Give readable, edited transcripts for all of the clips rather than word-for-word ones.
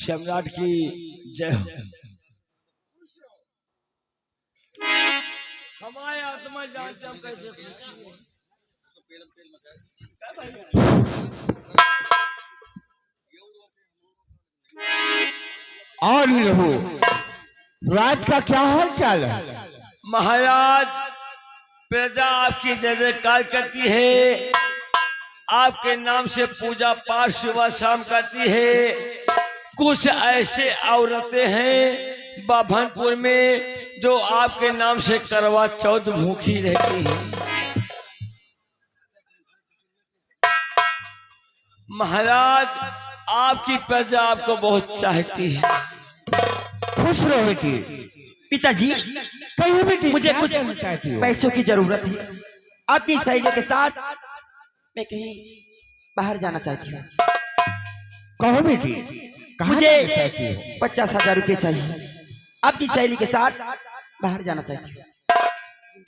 सम्राट की जय हो। हमारे आत्मा जानते हम कैसे खुशी है। और निरहु राज का क्या हाल चाल है? महाराज, प्रजा आपकी जय जयकार करती है, आपके नाम से पूजा पाठ सुबह शाम करती है। कुछ ऐसे औरतें हैं बाभनपुर में जो आपके नाम से करवा चौथ भूखी रहती हैं। महाराज, आपकी प्रजा आपको बहुत चाहती है। खुश रहो बेटी। पिताजी, कहीं बेटी मुझे क्या कुछ कहना चाहती हो? पैसों की जरूरत है। अपनी सहेलियों के साथ मैं कहीं बाहर जाना चाहती हूँ। कहो बेटी, कहाँ मुझे जाना चाहती हो? 50,000 रुपये चाहिए। अपनी सहेली के साथ बाहर जाना चाहती हूँ।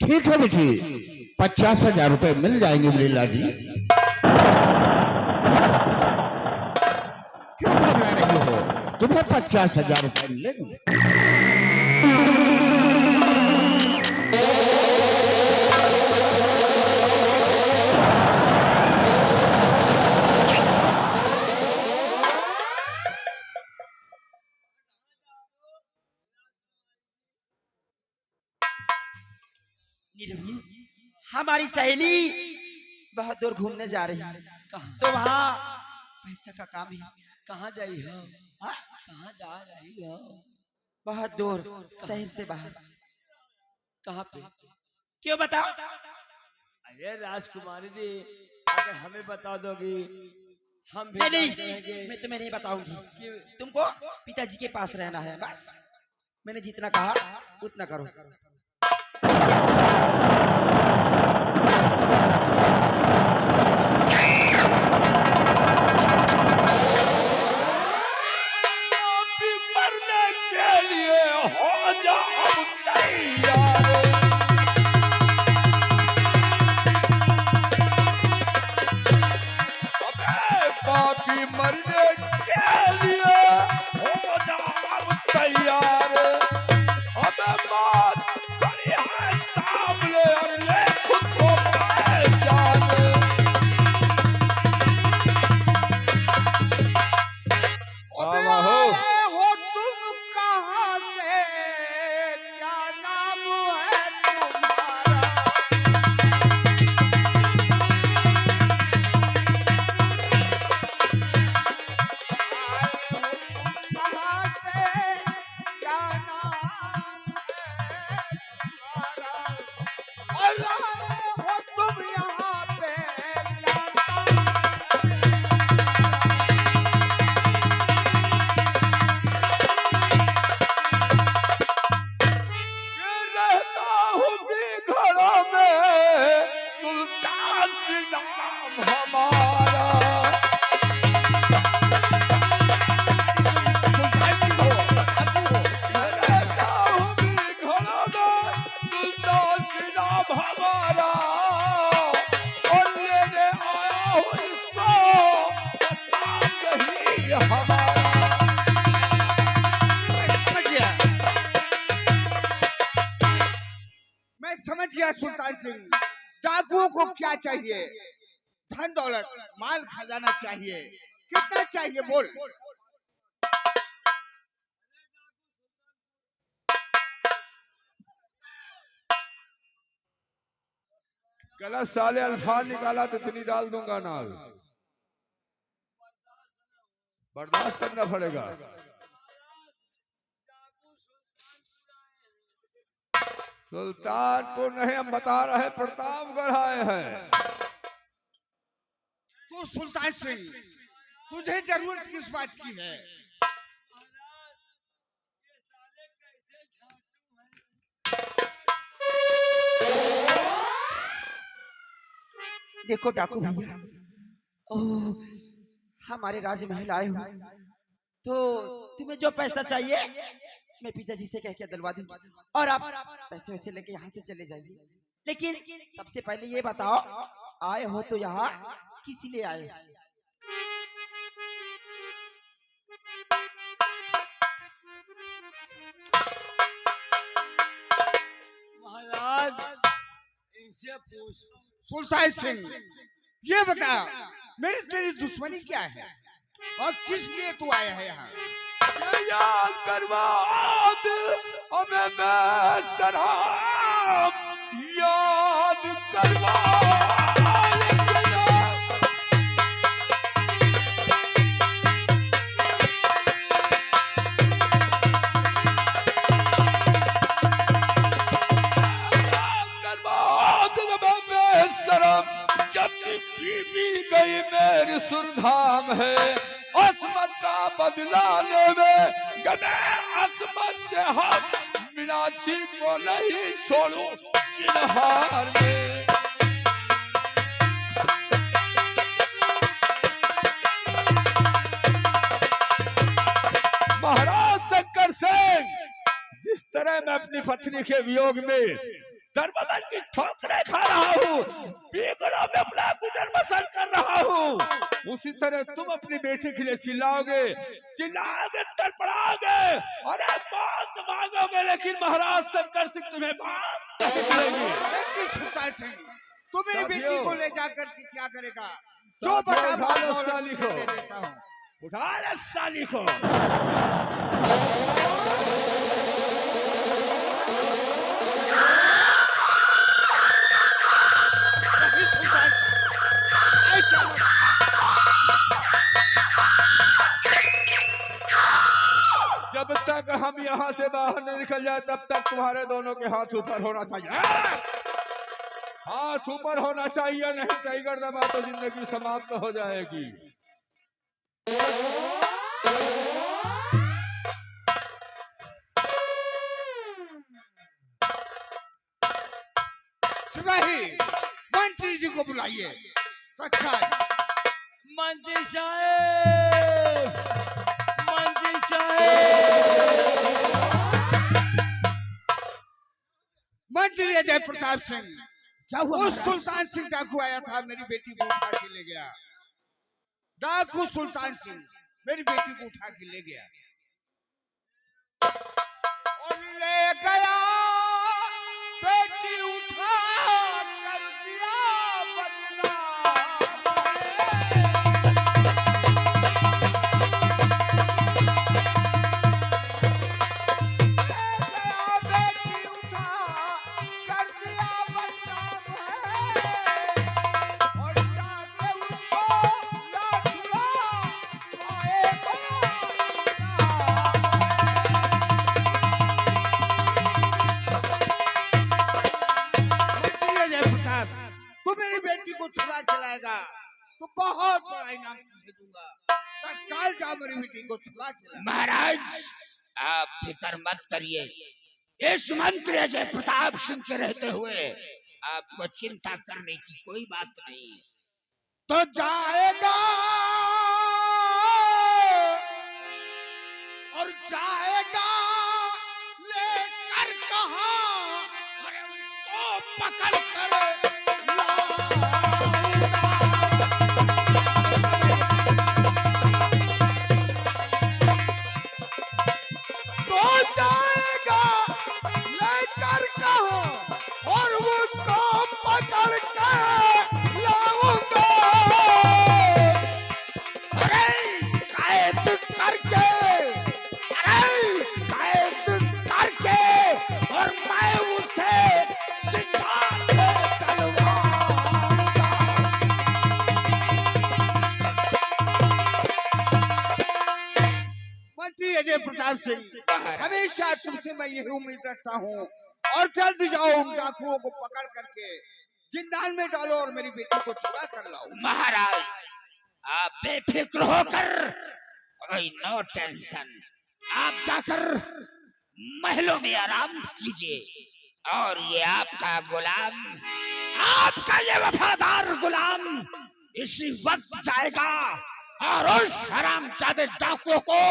ठीक है बेटी, 50,000 रुपए मिल जाएंगे मेरी लाडली। क्यों घबरा रही हो? तुम्हें 50,000 रुपए मिलेंगे। हमारी सहेली बहुत दूर घूमने जा रही है, तो वहाँ पैसा का काम है। कहाँ जाई हो? हाँ? कहाँ जा रही हो? बहुत दूर, शहर से बाहर। कहाँ पे? क्यों बताओ? अरे राजकुमारी जी, अगर हमें बता दोगी हम भी नहीं, जाएंगे। मैं तुम्हें नहीं बताऊंगी। कि तुमको पिताजी के पास रहना है, बस। मैंने जितना कहा उतना करो। मरने के लिए हो जाओ तैयार। पापी मरने के लिए हो जाओ तैयार। हमें बात करी है सामने, अगले खुद को पहचान। हो तुम कहाँ से, क्या नाम है तुम्हारा? कहाँ से, क्या नाम है तुम्हारा? और हो तुम यहाँ पे, क्या नाम रहता हूँ घरों में, सुल्तान सी नाम हमारा। रहता हूँ घरों में, सुल्तान सी नाम हमारा। और लेने आया हूँ इसको, यही हमारा। मैं समझ गया सुल्तान सिंह। डाकुओं को क्या चाहिए? धन दौलत, माल खजाना चाहिए। कितना चाहिए बोल। गलत साले अल्फाज निकाला तो इतनी डाल दूंगा नाल। बर्दाश्त करना पड़ेगा। सुल्तानपुर नहीं, हम बता रहे प्रतापगढ़ आए हैं। तू सुल्तान सिंह, तुझे जरूरत किस बात की है? देखो डाकू भैया, ओह, हमारे राजमहल आए हो तो तुम्हें जो पैसा चाहिए मैं पिताजी से कह के दिलवा दूंगी, और आप पैसे वैसे लेके यहाँ से चले जाइए। लेकिन सबसे पहले ये बताओ, आए हो तो यहाँ किस लिए आए? मुझसे पूछ। सुल्तान सिंह, ये बता मेरी तेरी दुश्मनी क्या है और किस लिए तू आया है यहाँ? याद करवा हमें बेसराम, याद करवा बीबी गई मेरी सुरधाम है, असमत का बदला लेवे गए असमत से हम मीनाक्षी को नहीं छोड़ू चिन्हार में। महाराज शंकर सिंह, जिस तरह मैं अपनी पत्नी के वियोग में दरबदर की ठोकरें खा रहा हूँ, बेगुनाह में अपना गुजर बसर कर रहा हूँ, उसी तरह तुम अपनी बेटी के लिए चिल्लाओगे, तड़पड़ाओगे और मौत मांगोगे, लेकिन महाराज शंकर सिंह तुम्हें माफ नहीं करेंगे। सुल्तान सिंह, तू मेरी बेटी को ले जाकर के क्या करेगा? जो साथियों, बता उठा लो दौलत साली तुझे को। दे देता हूँ। उठा ले साली को। नहीं सुल्तान, ऐसा मत। जब तक हम यहाँ से बाहर नहीं निकल जाए तब तक तुम्हारे दोनों के हाथ ऊपर होना चाहिए। हाथ ऊपर होना चाहिए, नहीं टाइगर दबा तो जिंदगी समाप्त हो जाएगी। सिपाही, मंत्री जी को बुलाइए। तत्काल। मंत्री साहेब, मंत्री साहेब। मंत्री अजय प्रताप सिंह, क्या हुआ उस महाराज? सुल्तान सिंह डाकू आया था, मेरी बेटी को उठा के ले गया। डाकू सुल्तान सिंह मेरी बेटी को उठा के ले गया और ले गया, बेटी उठा कर दिया बेटी उठा कर दिया बदनाम है और जाके उसको ना छुड़ा पाएगा। मंत्री अजय प्रताप, तू मेरी बेटी को छुड़ा के लाएगा तो बहुत बड़ा इनाम तुझे दूंगा। तत्काल जा मेरी बेटी को छुड़ा के ला। महाराज, आप फिक्र मत करिए, इस मंत्री अजय प्रताप सिंह के रहते हुए आपको चिंता करने की कोई बात नहीं है। तो जाएगा और जाएगा लेकर कहाँ? अरे उसको पकड़ कर तो जाएगा लेकर कहाँ और उसको पकड़ के लाऊंगा। अरे कैद करके, अरे कैद करके और मैं उसे जिंदा ले डलवाऊंगा। मंत्री अजय प्रताप सिंह, हमेशा तुमसे मैं यही उम्मीद रखता हूँ और जल्द जाओ उन डाकुओं को पकड़ करके जिंदान में डालो और मेरी बेटी को छुड़ा कर लाओ। महाराज, आप बेफिक्र होकर, कोई नो टेंशन, आप जाकर महलों में आराम कीजिए और ये आपका गुलाम, आपका ये वफादार गुलाम इसी वक्त जाएगा और उस हरामजादे डाकुओं को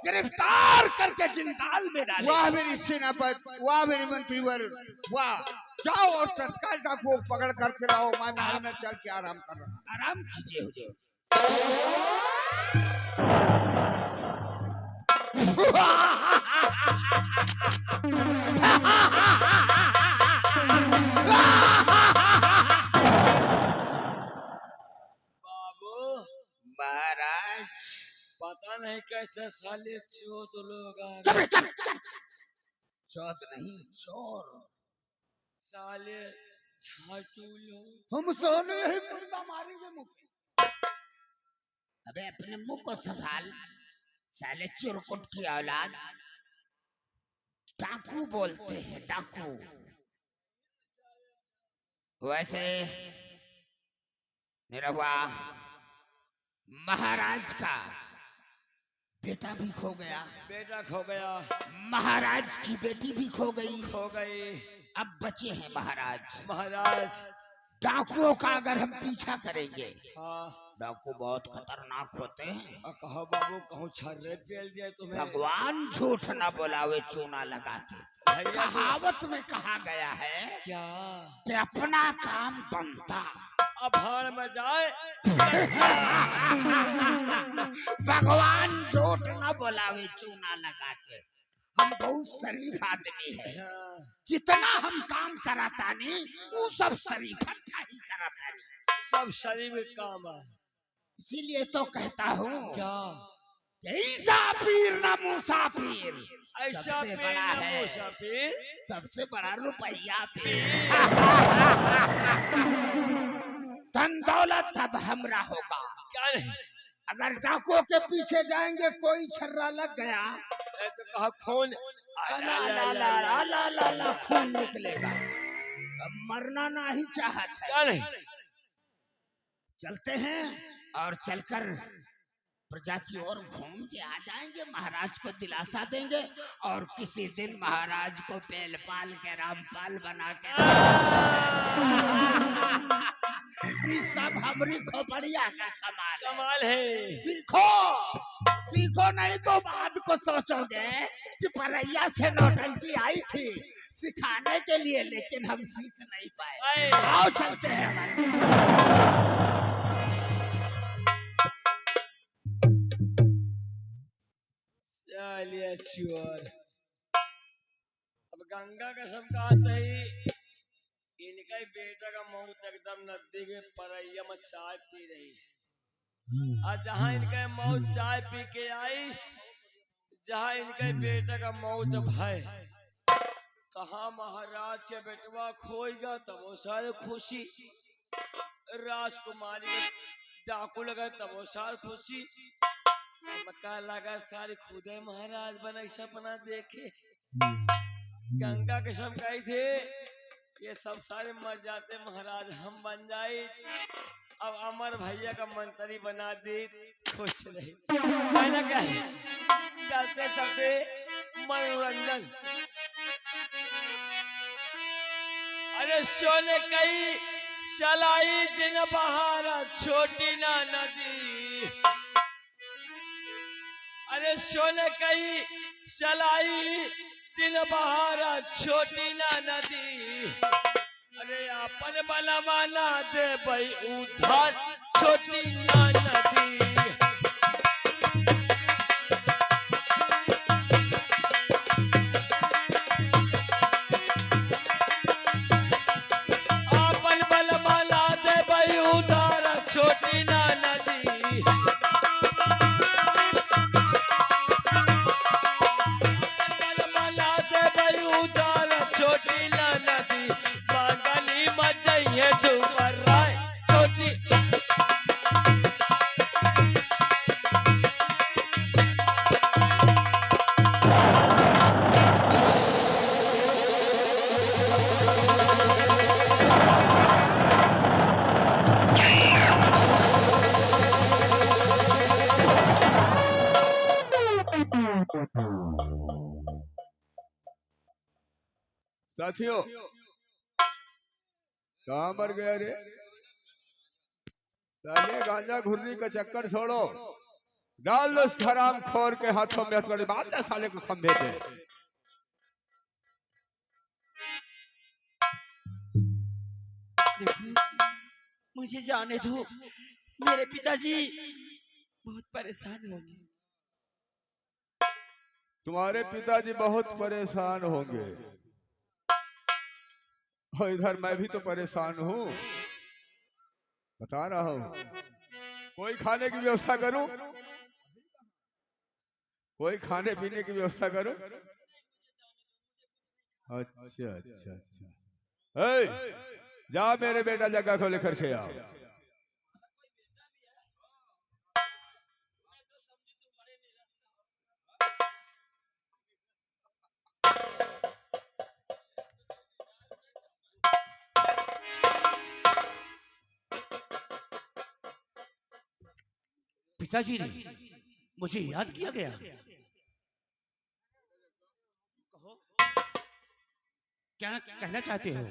गिरफ्तार करके जिंदाल में डालेगा। वाह मेरी सेनापति, वाह मेरी मंत्रीवर, वाह। जाओ और तत्काल डाकुओं को पकड़ करके लाओ। मैं महल में चल के आराम कर रहा हूँ। आराम कीजिए हुजूर। पता नहीं कैसे साले चोट लोग आ चुप गए। रे, चुप चुप। चौथ नहीं, चोर। साले झाटू लोग। हम साले यही मुर्गा मारेंगे मुंह पे। अबे अपने मुंह को संभाल, साले चुरकुट की औलाद। डाकू बोलते हैं, डाकू। वैसे निरहुआ, महाराज का बेटा भी खो गया, बेटा खो गया, महाराज की बेटी भी खो गई, खो गई। अब बचे हैं महाराज। महाराज। डाकुओं का अगर हम पीछा करेंगे, हाँ। डाकू बहुत खतरनाक होते हैं। कहो बाबू, कहूँ छर्रे पेल दिया तुम्हें। भगवान झूठ न बोलावे चूना लगा के। भैया जी। कहावत में कहा गया है क्या? कि अपना काम बनता, अब भाड़ में जाए। भगवान झूठ न बोलावे चूना लगा के। हम बहुत शरीफ आदमी है, हाँ। जितना हम काम कराता नहीं वो सब शरीफत का ही कराता नहीं। सब शरीर में काम है। इसीलिए तो कहता हूँ क्या? ऐसा पीर न मुसाफिर। ऐसा सबसे पीर बड़ा न है, मुसाफिर। सबसे बड़ा रुपया पीर। धन दौलत अब हमरा होगा। क्या नहीं? अगर डाकुओं के पीछे जाएंगे, कोई छर्रा लग गया, मैं तो कहा खून। ला ला ला ला ला ला ला खून निकलेगा। अब मरना ना ही चाहत है। क्या नहीं? चलते हैं और चलकर प्रजा की ओर घूम के आ जाएंगे, महाराज को दिलासा देंगे और किसी दिन महाराज को पेल पाल के रामपाल बना के ये सब हमारी खोपड़िया का कमाल है। कमाल है। सीखो, सीखो नहीं तो बाद को सोचोगे कि परैया से नौटंकी आई थी सिखाने के लिए, लेकिन हम सीख नहीं पाए। आओ चलते हैं। चलिए चोर। अब गंगा कसम कहते ही इनका ही बेटा का मौत एकदम नजदीक में परैया में चाय पी रही है। और जहाँ इनका मौत चाय पी के आई, जहाँ इनके बेटा का मौत भय, कहा महाराज के बेटवा खोएगा तब वो सारे खुशी, राजकुमारी के डाकू लगा तब वो सारे खुशी, मक्का लगा सारी खुदे महाराज बना सपना देखे। गंगा कसम कही थे ये सब सारे मर जाते महाराज, हम बन जाए। अब अमर भैया का मंत्री बना दे, खुश रहे। कहना क्या है? चलते चलते मनोरंजन। अरे सोने कई चलाई जिन बहारा छोटी ना नदी। अरे सोने कई चलाई जिन बहारा छोटी ना नदी। अरे अपन बनवाना दे भाई उधार छोटी ना नदी। अपन बनवाना दे भाई उधार छोटी ना नदी। छोटी ना नदी बागली मचैये डूबर राय छोटी। साथियों, कहाँ मर गया रे? साले गांजा घुर्री का चक्कर छोड़ो, डाल लो इस हराम खोर के हाथों में हथकड़ी, बांध दे साले को खंभे पे। देखो, मुझे जाने दो, मेरे पिताजी बहुत परेशान होंगे। तुम्हारे पिताजी बहुत परेशान होंगे और इधर मैं भी तो परेशान हूँ, बता रहा हूँ। कोई खाने की व्यवस्था करूं? कोई खाने पीने की व्यवस्था करो। अच्छा अच्छा अच्छा। जाओ मेरे बेटा जग्गा को लेकर के आओ। पिताजी ने मुझे याद किया गया। कहो, क्या कहना चाहते हो?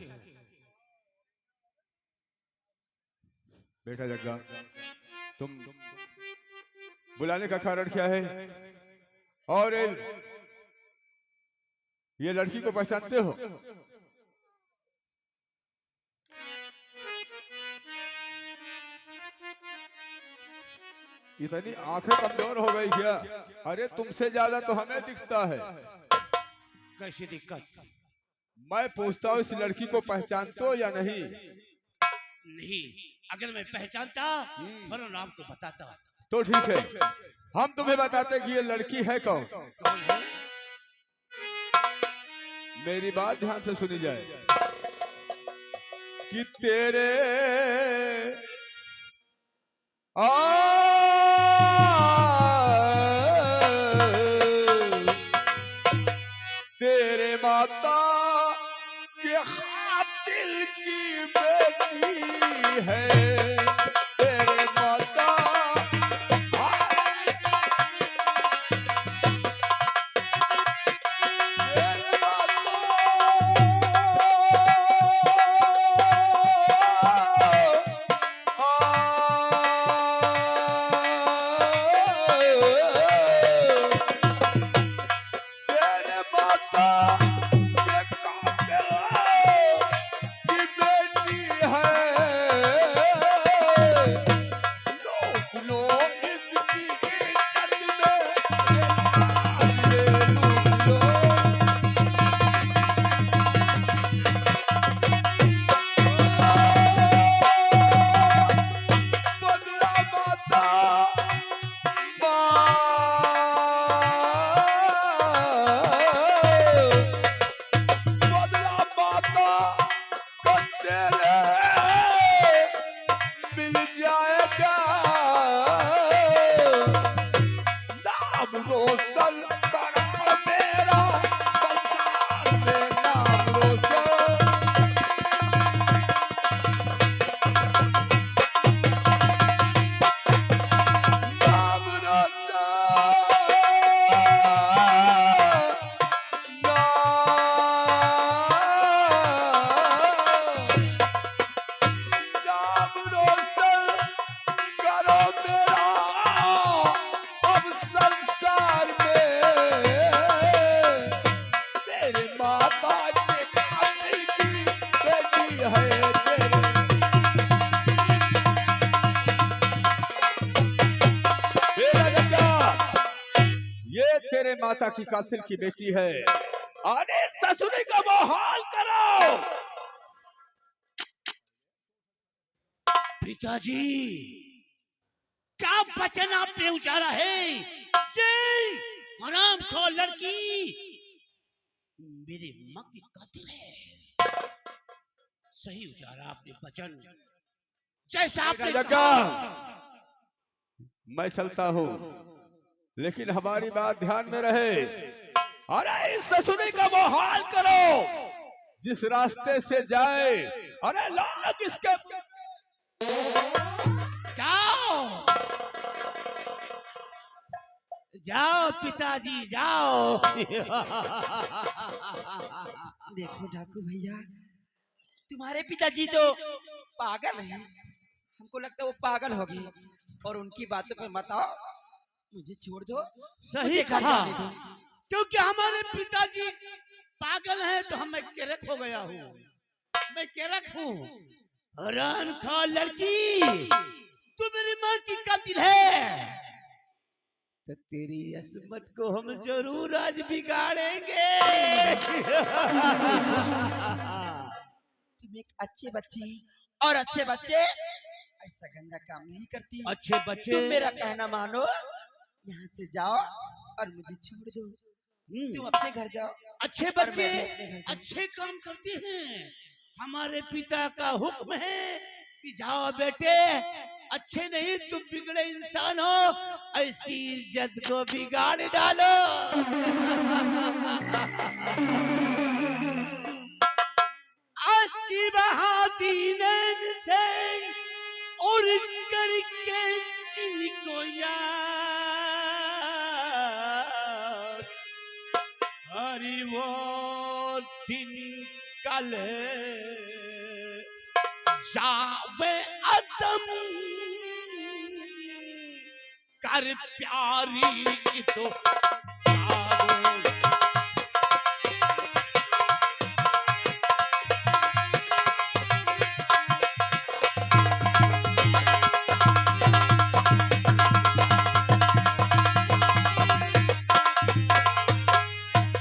बेटा जग्गा, तुम बुलाने का कारण क्या है? और ये लड़की को पहचानते हो? इतनी आंखें कमजोर हो गई क्या? अरे तुमसे ज्यादा तो हमें दिखता है। कैसी दिक्कत? मैं पूछता हूँ इस लड़की को पहचानते हो या नहीं? नहीं, अगर मैं पहचानता फौरन आपको बताता। तो ठीक है, हम तुम्हें बताते कि ये लड़की है कौन। कौन है? मेरी बात ध्यान से सुनी जाए कि तेरे तेरे माता के खातिल की बेटी है। तेरे माता तेरे माता की कातिल की बेटी है। अरे ससुरी का बहाल करो। पिताजी, क्या वचन आपने उचारा है? ये हरामखोर लड़की मेरे माँ की कातिल है। सही उचारा आपने वचन, जैसा आपने जग्गा, मैं चलता हूँ, लेकिन हमारी बात ध्यान में रहे। अरे इस ससुरी का वो हाल करो जिस रास्ते से जाए। अरे लोग इसके जाओ जाओ पिताजी जाओ। देखो डाकू भैया, तुम्हारे पिताजी तो पागल हैं। हमको लगता है वो पागल होगी, और उनकी बातों पे मत आओ, मुझे छोड़ दो। सही मुझे घर कहा, जाने दो। क्योंकि हमारे पिताजी पागल हैं तो मैं केरक हो गया हूँ। मैं केरक हूँ। हरामखोर लड़की, तू मेरी माँ की कातिल है, तो तेरी असमत को हम जरूर आज बिगाड़ेंगे। तुम एक अच्छे बच्चे, और अच्छे बच्चे ऐसा गंदा काम नहीं करती। अच्छे बच्चे, तुम मेरा कहना मानो, यहाँ से जाओ और मुझे छोड़ दो। हम्म, तुम अपने घर जाओ अच्छे और बच्चे मैं अपने घर जाऊं। अच्छे काम करते हैं। हमारे पिता का हुक्म है कि जाओ बेटे, अच्छे नहीं तुम बिगड़े इंसान हो, ऐसी इज्जत को बिगाड़ डालो। आज की बहाती नैन से और करके जिनको याद, हरि वो दिन कल जावे अदम कर प्यारी तो यारो।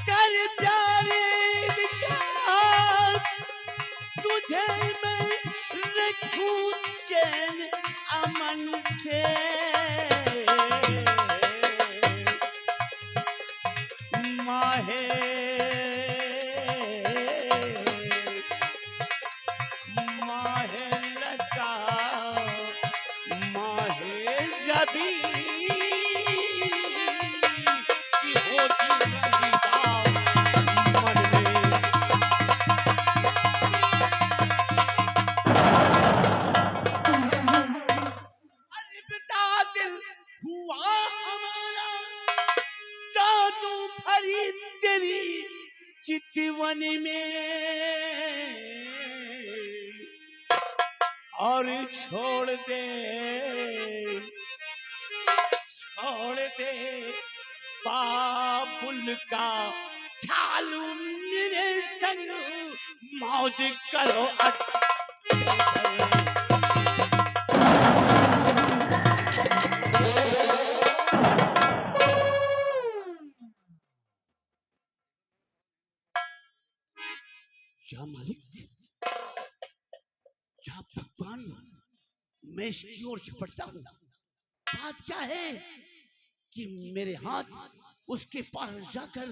कर प्यारे निकाल, तुझे मैं रखूं चैन अमन से। माहे माहे लगा माहे जबी की होती रंगीदा मन में। अलविदा दिल हुआ हमारा, जादू भरी तेरी चितवन में, और छोड़ दे बाबुल का ख्यालू मेरे संग मौज करो अड्डे पर। या मालिक, या भगवान, मैं इसकी ओर झपटता हूँ। बात क्या है कि मेरे हाथ उसके पास जाकर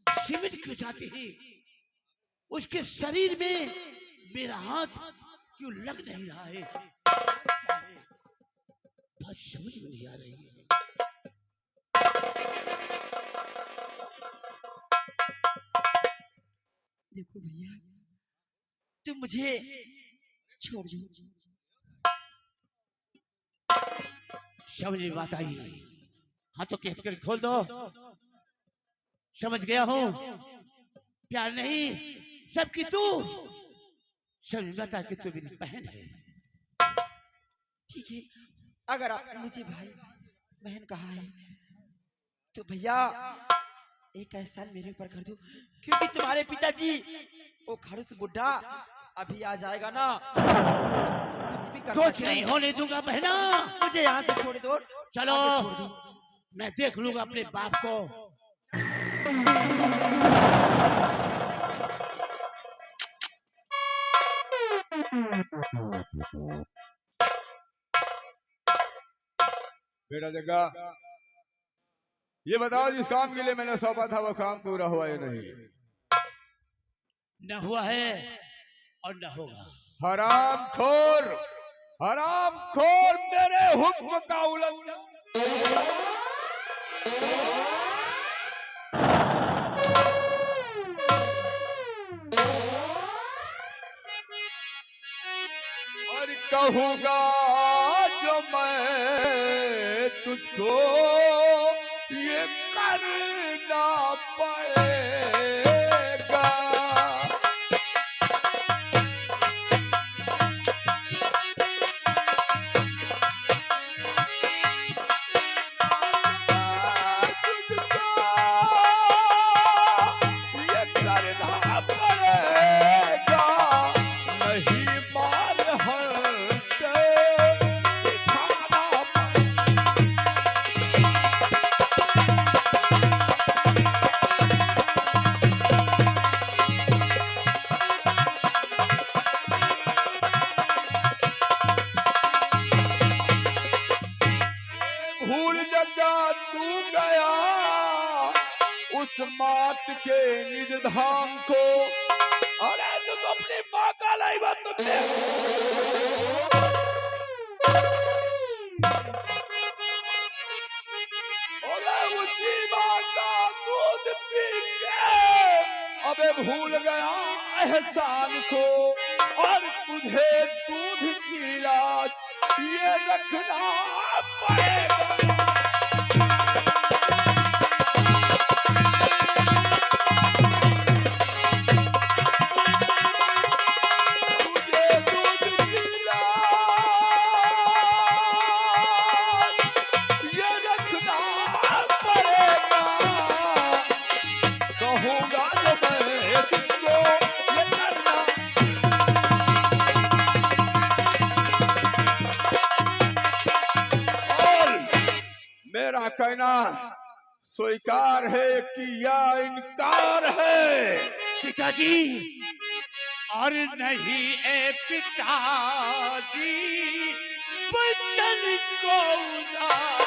सिमट क्यों जाते हैं? उसके शरीर में मेरा हाथ क्यों लग नहीं रहा है? क्या है? बात समझ में नहीं आ रही है। देखो भैया, तुम मुझे छोड़ दो। समझ में बात आई? हाथों के हथकड़ी खोल दो। समझ गया हूँ, प्यार नहीं सबकी तू। समझ में बात आई कि तू मेरी बहन है। ठीक है, अगर आपने मुझे भाई बहन कहा है तो भैया एक एहसान मेरे ऊपर कर दो, क्योंकि तुम्हारे पिताजी वो खड़ूस बुढ़ा अभी आ जाएगा ना। कुछ भी करना कुछ नहीं होने दूंगा बहना। मुझे यहाँ से छोड़ दो। चलो आगे छोड़ दो। मैं देख लूंगा अपने बाप को। बेटा जग्गा, ये बताओ जिस काम के लिए मैंने सौंपा था वो काम पूरा हुआ या नहीं? न हुआ है और न होगा। हराम खोर मेरे हुक्म का उल्लंघन। और कहूँगा जो मैं तुझको ये करना पड़ेगा। ये करना पड़ेगा, नहीं मार हटे दिखाना भूल जगह तू गया उस मात के निज धाम को। अरे तू तो अपनी माँ का लाई बात तो उसी माँ का दूध पी के अबे भूल गया एहसान को। और तुझे दूध की लाज ये रखना पड़ेगा। तुझे दूध की लाज ये रखना पड़ेगा। कहूँगा जो मैं तुझको ये करना। और मेरा कहना स्वीकार है कि या इनकार है? पिताजी, और नहीं ए पिताजी, बचन को उधार।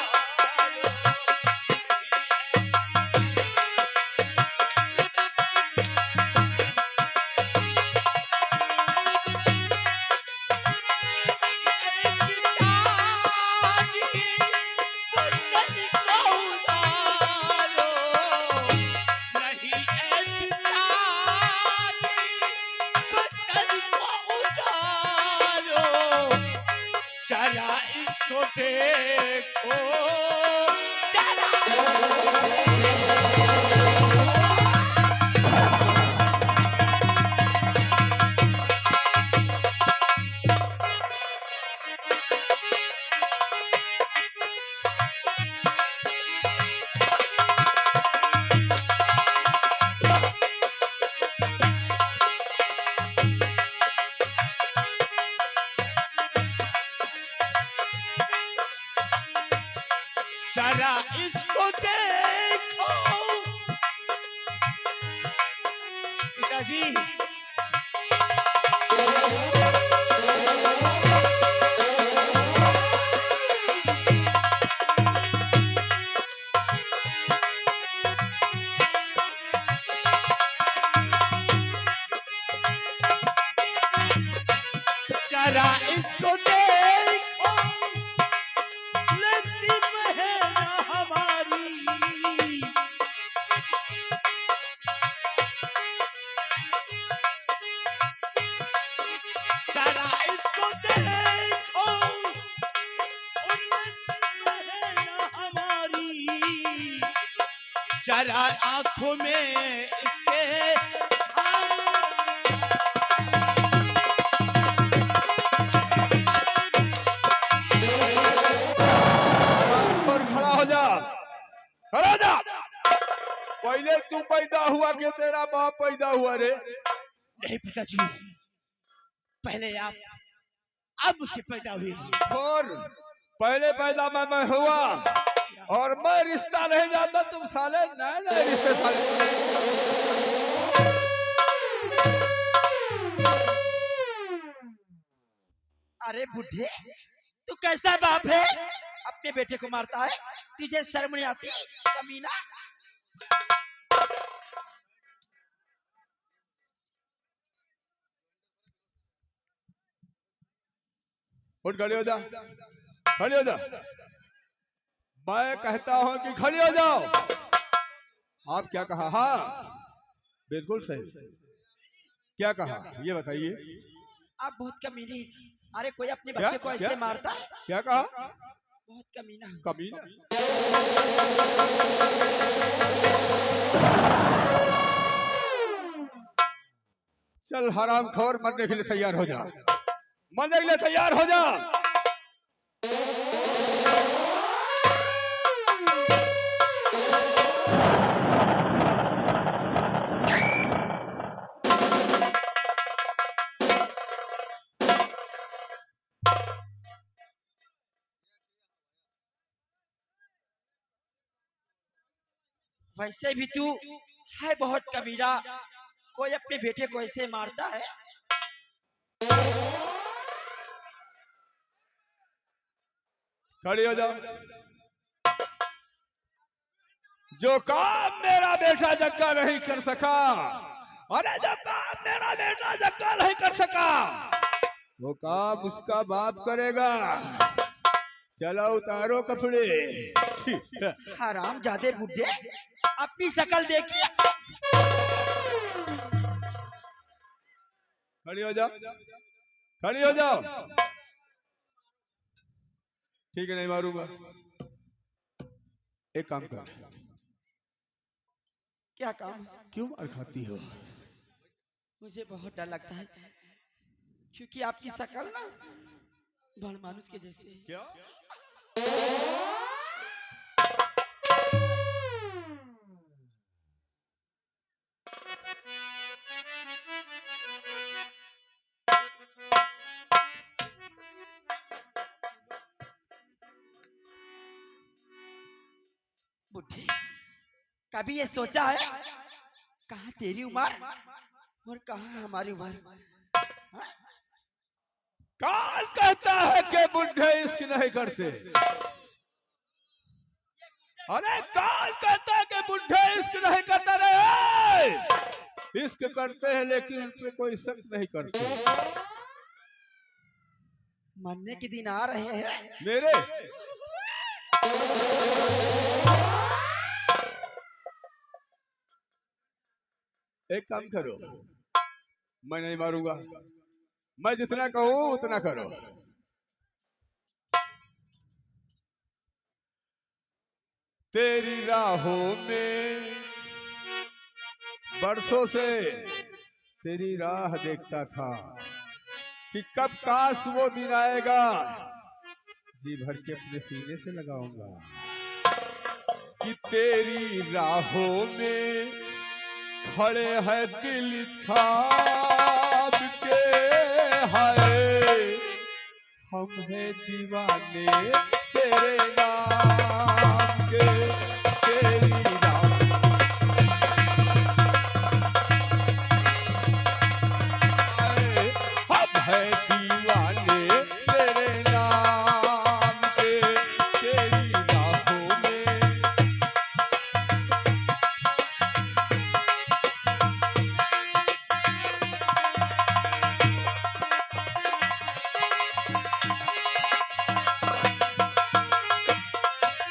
जरा इसको देखो, जरा इसको देखो। पिताजी, जरा इसको देखो, लगती बहन हमारी। जरा इसको देखो, लगती बहन हमारी। जरा आंखों में इसके और खड़ा हो जा, खड़ा हो जा। पहले तू पैदा हुआ कि तेरा बाप पैदा हुआ रे? नहीं पिताजी, पहले आप मुझसे पैदा हुए। और पहले पैदा मैं हुआ और मैं रिश्ता नहीं जाता। तुम साले नए नए रिश्ते साले। अरे बुढ़े, तू कैसा बाप है, अपने बेटे को मारता है? तुझे शर्म नहीं आती कमीना? उठ, खड़े हो जा, खड़े हो जा। मैं कहता हूं कि खड़े हो जाओ। आप क्या कहा? हाँ बिल्कुल सही। क्या कहा ये बताइए। आप बहुत कमीने। अरे कोई अपने क्या? बच्चे को ऐसे क्या? मारता है? क्या कहा? बहुत कमीना है। कमीना? चल हरामखोर, मरने के लिए तैयार हो जा, मरने के लिए तैयार हो जा। वैसे भी तू है बहुत कमीना, कोई अपने बेटे को ऐसे मारता है? खड़े हो जाओ। जो काम मेरा बेटा जग्गा नहीं कर सका, अरे जो काम मेरा बेटा जग्गा नहीं कर सका, वो काम उसका बाप करेगा। चलो उतारो कपड़े। हराम जादे बुड्ढे, अपनी शकल देखिए। खड़ी हो जाओ, खड़ी हो जाओ। ठीक है, नहीं मारूंगा। एक काम कर। क्या काम? क्यों मार खाती हो? मुझे बहुत डर लगता है, क्योंकि आपकी शकल ना बड़ मानुस के जैसे है। क्या? बुढ़े, कभी ये सोचा है कहाँ तेरी उम्र और कहाँ हमारी उम्र? काल कहता है कि बुढ़े इश्क नहीं करते। अरे काल कहता है कि बुढ़े इश्क नहीं करते रहे। इश्क करते हैं लेकिन उन पे कोई शक नहीं करते। मरने के दिन आ रहे हैं मेरे एक काम करो, मैं नहीं मारूंगा। मैं जितना कहूं उतना करो। तेरी राहों में बरसों से तेरी राह देखता था कि कब काश वो दिन आएगा, जी भर के अपने सीने से लगाऊंगा कि तेरी राहों में खड़े हैं दिल थाम के। हाय हम हैं दीवाने तेरे नाम के। तेरी राहों हम हैं दीवाने तेरे नाम के। तेरी राहों में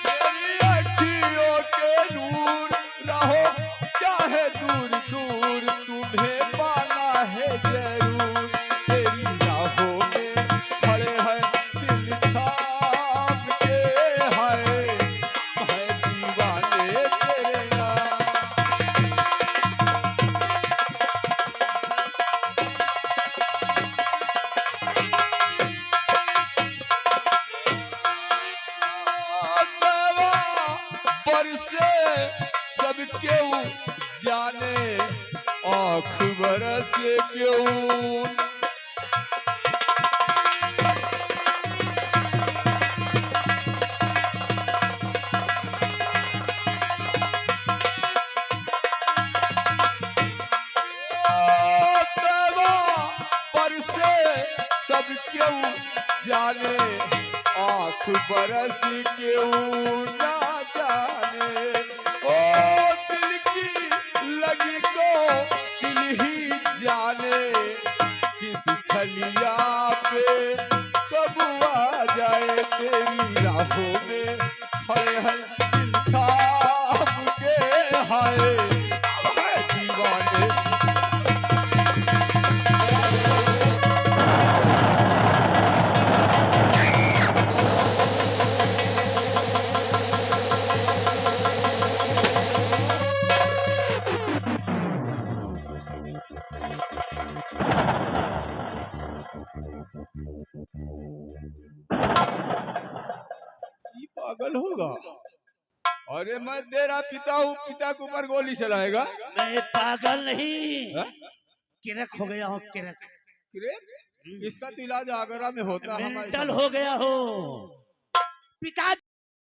मेरी अखियों के नूर रहो चाहे दूर दूर, तुम्हें पाना है जरूर। तेरी राहों में खड़े हैं दिल थाम के। हाय है दीवाने तेरे नाम। देवा बरसे सब क्यों जाने, आँख बरसे क्यों। देवा बरसे सब क्यों जाने, आँख बरस क्यों ना जाने। ओ दिल की लगी को दिल ही जाने, किस छलिया पे कब आ जाए। तेरी राहों में खड़े हैं दिल थाम के। हाय अब है दीवाने। ये पागल होगा। अरे मैं तेरा पिता हूँ, पिता के ऊपर गोली चलाएगा। मैं पागल नहीं, हाँ? किरक हो गया हूँ, किरक। इसका तो इलाज आगरा में होता है। मेंटल हो गया हूँ। पिताजी